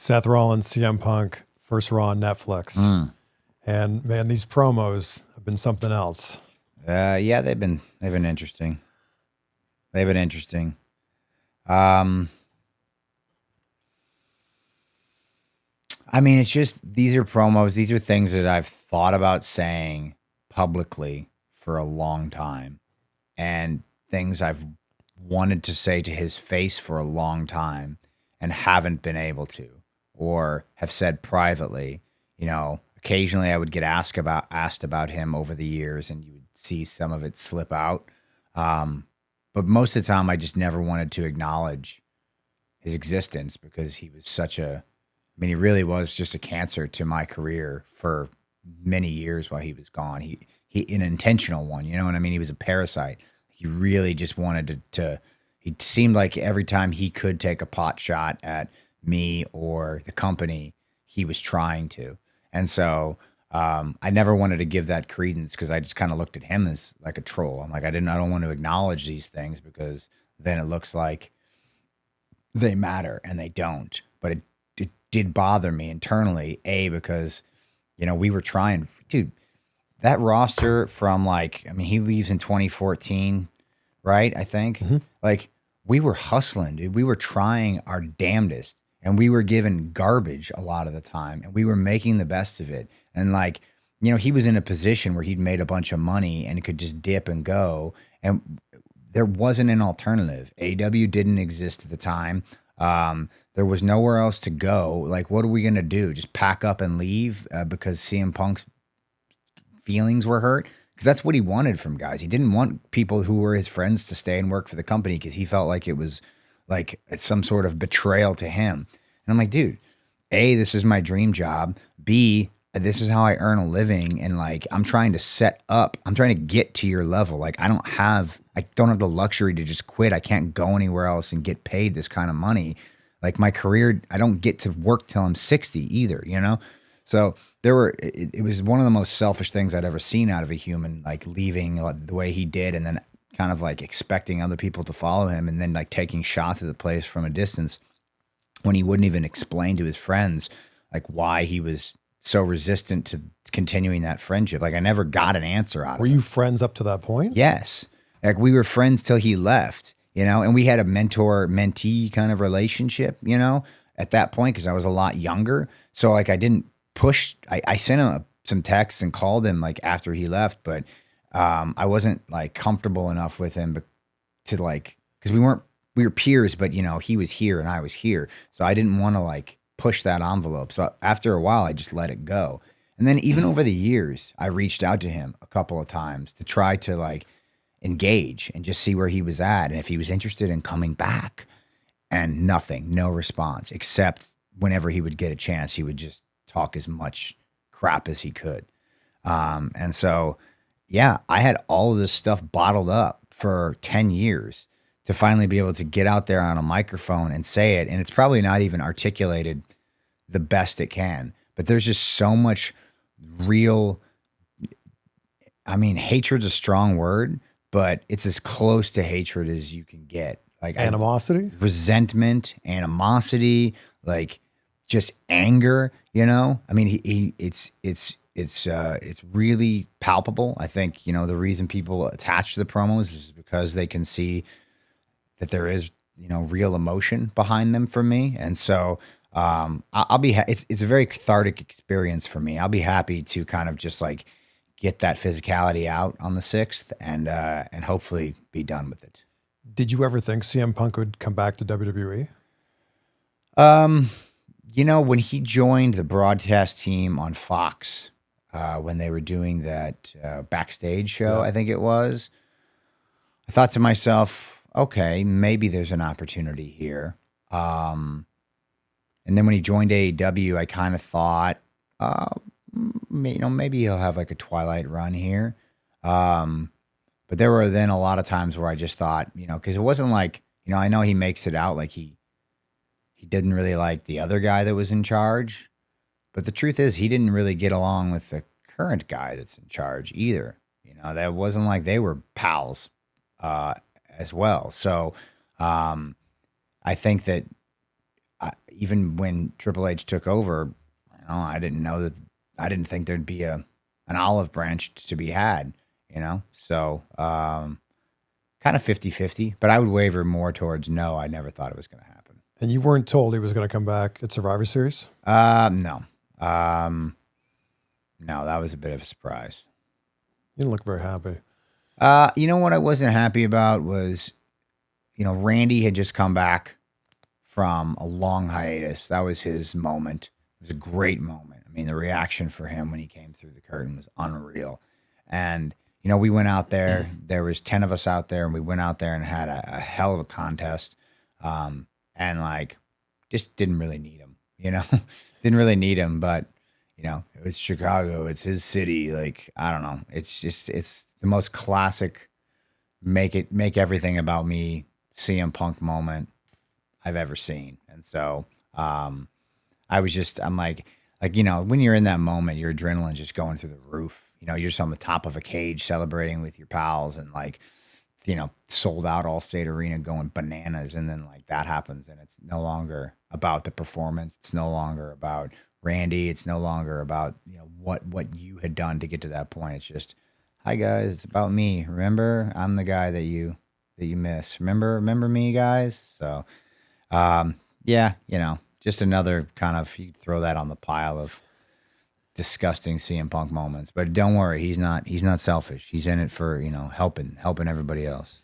Seth Rollins, CM Punk, first Raw on Netflix. And man, these promos have been something else. Yeah, they've been interesting. They've been interesting. I mean, it's just, these are promos. These are things that I've thought about saying publicly for a long time, and things I've wanted to say to his face for a long time and haven't been able to, or have said privately. You know, occasionally I would get asked about him over the years, and you would see some of it slip out. But most of the time, I just never wanted to acknowledge his existence, because he was such a, I mean, he really was just a cancer to my career for many years while he was gone. He an intentional one, you know what I mean? He was a parasite. He really just wanted to he seemed like every time he could take a pot shot at me or the company, he was trying to. And so I never wanted to give that credence, because I just kind of looked at him as like a troll. I'm like, I don't want to acknowledge these things, because then it looks like they matter, and they don't. But it did bother me internally, because, you know, we were trying, dude, that roster from, like, I mean, he leaves in 2014, right? I think. Mm-hmm. Like, we were hustling, dude. We were trying our damnedest, and we were given garbage a lot of the time, and we were making the best of it. And, like, you know, he was in a position where he'd made a bunch of money and could just dip and go. And there wasn't an alternative. AEW didn't exist at the time. There was nowhere else to go. Like, what are we going to do? Just pack up and leave because CM Punk's feelings were hurt? Because that's what he wanted from guys. He didn't want people who were his friends to stay and work for the company, because he felt like it was like some sort of betrayal to him. And I'm like, dude, A, this is my dream job. B, this is how I earn a living. And, like, I'm trying to get to your level. Like, I don't have the luxury to just quit. I can't go anywhere else and get paid this kind of money. Like, my career, I don't get to work till I'm 60 either, you know? So it was one of the most selfish things I'd ever seen out of a human, like, leaving the way he did, and then kind of like expecting other people to follow him, and then like taking shots at the place from a distance when he wouldn't even explain to his friends like why he was so resistant to continuing that friendship. Like, I never got an answer out of it. Were you friends up to that point? Yes. Like, we were friends till he left, you know, and we had a mentor-mentee kind of relationship, you know, at that point, because I was a lot younger. So, like, I didn't push. I sent him some texts and called him, like, after he left, but I wasn't, like, comfortable enough with him to, like, because we were peers, but, you know, he was here and I was here. So I didn't want to, like, push that envelope. So after a while, I just let it go. And then even over the years, I reached out to him a couple of times to try to, like, engage and just see where he was at and if he was interested in coming back. And nothing, no response, except whenever he would get a chance, he would just talk as much crap as he could. And so, yeah, I had all of this stuff bottled up for 10 years to finally be able to get out there on a microphone and say it. And it's probably not even articulated the best it can, but there's just so much real, I mean, hatred's a strong word, but it's as close to hatred as you can get. Like animosity, resentment, animosity, like just anger, you know? I mean, it's really palpable. I think, you know, the reason people attach to the promos is because they can see that there is, you know, real emotion behind them for me. And so I'll be, it's a very cathartic experience for me. I'll be happy to kind of just like get that physicality out on the 6th and hopefully be done with it. Did you ever think CM Punk would come back to WWE? You know, when he joined the broadcast team on Fox, when they were doing that backstage show, Yeah. I think it was, I thought to myself, okay, maybe there's an opportunity here. And then when he joined AEW, I kind of thought, you know, maybe he'll have like a Twilight run here. But there were then a lot of times where I just thought, you know, because it wasn't like, you know, I know he makes it out like he didn't really like the other guy that was in charge. But the truth is he didn't really get along with the current guy that's in charge either. You know, that wasn't like they were pals as well. So I think that even when Triple H took over, I didn't think there'd be an olive branch to be had, So kind of 50-50, but I would waver more towards no, I never thought it was going to happen. And you weren't told he was going to come back at Survivor Series? No. No, that was a bit of a surprise. You didn't look very happy. You know what I wasn't happy about was, Randy had just come back from a long hiatus. That was his moment. It was a great moment. I mean, the reaction for him when he came through the curtain was unreal. And, we went out there. There was 10 of us out there, and we went out there and had a hell of a contest. And, just didn't really need him, Didn't really need him, but, it's Chicago. It's his city. I don't know. It's the most classic make everything about me CM Punk moment I've ever seen. And so I'm like, when you're in that moment, your adrenaline's just going through the roof. You're just on the top of a cage celebrating with your pals and sold out Allstate Arena going bananas. And then that happens and it's no longer about the performance. It's no longer about Randy. It's no longer about, what you had done to get to that point. It's just, hi guys, it's about me. Remember, I'm the guy that you miss. Remember me, guys? So, yeah, just another kind of, you throw that on the pile of disgusting CM Punk moments. But don't worry, he's not selfish. He's in it for, helping everybody else.